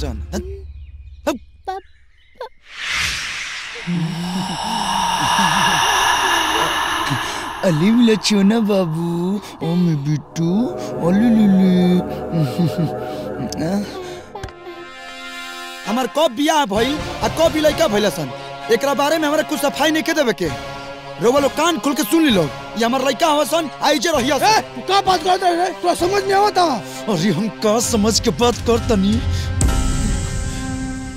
जान अली मिला चोना बाबू ओ मैं बिट्टू ओली हमार कब बियाह भई आ कब लइका भइला सन एकरा बारे में हमरा कुछ सफाई नहीं के देवे के रोवा लोग कान खोल के सुन ली लोग ये हमार लइका हवा सन आइजे रहिया तू का बात करत रे तू समझ नहीं आवता अरे हम का समझ के बात करतनी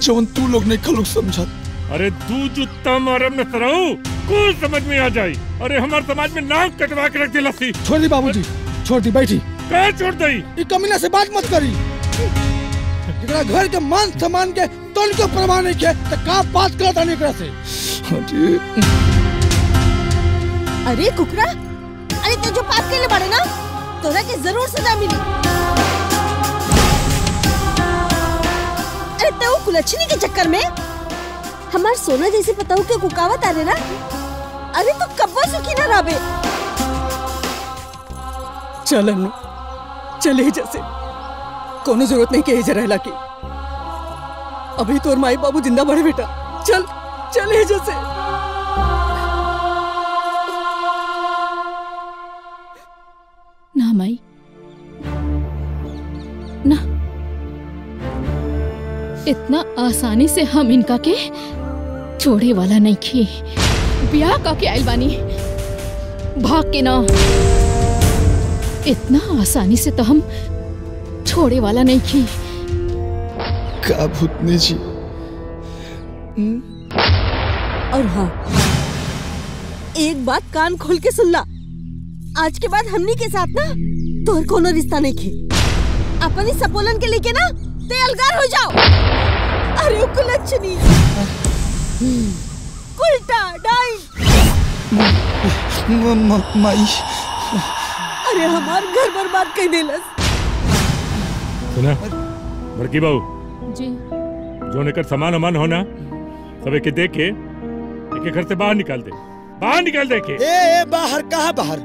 जवन तू लोग नहीं खलुक समझत अरे तू जुत्ता मारम न तरऊ कुछ समझ में आ जाई अरे हमार समाज में नाक कटवा के रख दे लस्सी छोड़ दी बाबूजी छोड़ दी बैठी क्या छोड़ दई ये कमीना से बात मत करी एकरा घर के मान सम्मान के तन को परवाह नहीं के त का बात करत आने एकरा से अरे कुकरा अरे तू जो पाप के लिए बड़े ना तोरा के जरूर सजा मिली अरे तो कुलच्छनी के चक्कर में हमार सोना जैसे पताऊ के कुकावत आ रहे ना अरे तो कब्बा सुखी ना राबे चलन चले जैसे कोनो जरूरत नहीं के जरा रहला की अभी तोर माई बाबू जिंदा बड़े बेटा चल चले जैसे ना माई ना इतना आसानी से हम इनका के छोड़े वाला नहीं खे ब्याह का के आइल बानी भाग के ना इतना आसानी से तो हम छोड़े वाला नहीं खे का भूतनी जी और हाँ एक बात कान खोल के सुन ला आज के बाद हमनी के साथ ना तोर कोनो रिश्ता नहीं खे अपनी सपोलन के लेके ना ते अलगार हो जाओ अरे कुलच्छनी उल्टा डाइन माई अरे हमार घर बर्बाद कर देलस सुना बड़की बहू जी जो नेकर सामान अमान होना सब के देखे एक घर से बाहर निकाल दे के ए बाहर कहाँ बाहर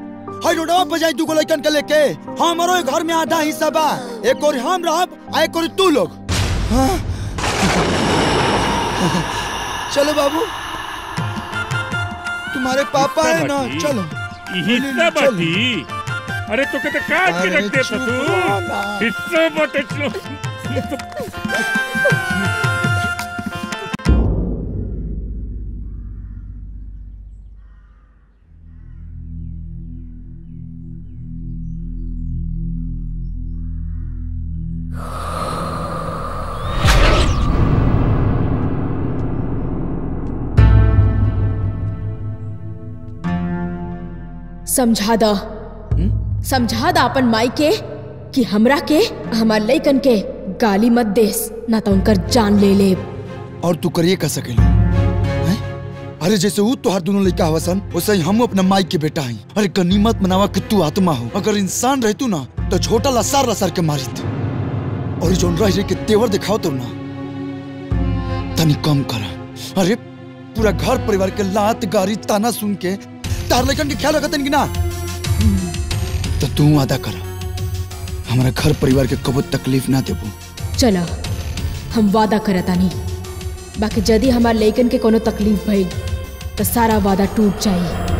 हाय रोडवा पे जाई दुगो लइकन के लेके हमरो घर में आधा हिस्सा बा एक और हम रहब आ एक और तू लोग हाँ? चलो बाबू तुम्हारे पापा है ना चलो हिस्सा बाटी अरे तो कहते काट के रख दे तू हिस्सा बाटे समझा दा अपन माई के कि हमरा के हमार लइकन के गाली मत देस ना तो उनकर जान ले ले और तू करिए का सकेलो अरे जैसे वो तोहार दोनों लड़का हवसन वैसे ही हम अपना माई के बेटा हई अरे गनीमत मनावा कि तू आत्मा हो अगर इंसान रहतू ना तो छोटा लसार के मारित और जोन रह के तेवर दिखाओ तो ना तनी कम करा अरे पूरा घर परिवार के लात गारी ताना सुन के तार लड़कन के ख्याल रखतन कि ना तो तू वादा करा हमारा घर परिवार के कबो तकलीफ ना देबू चला हम वादा करता नहीं बाकी यदि हमार लइकन के कोनो तकलीफ भइल तो सारा वादा टूट जाई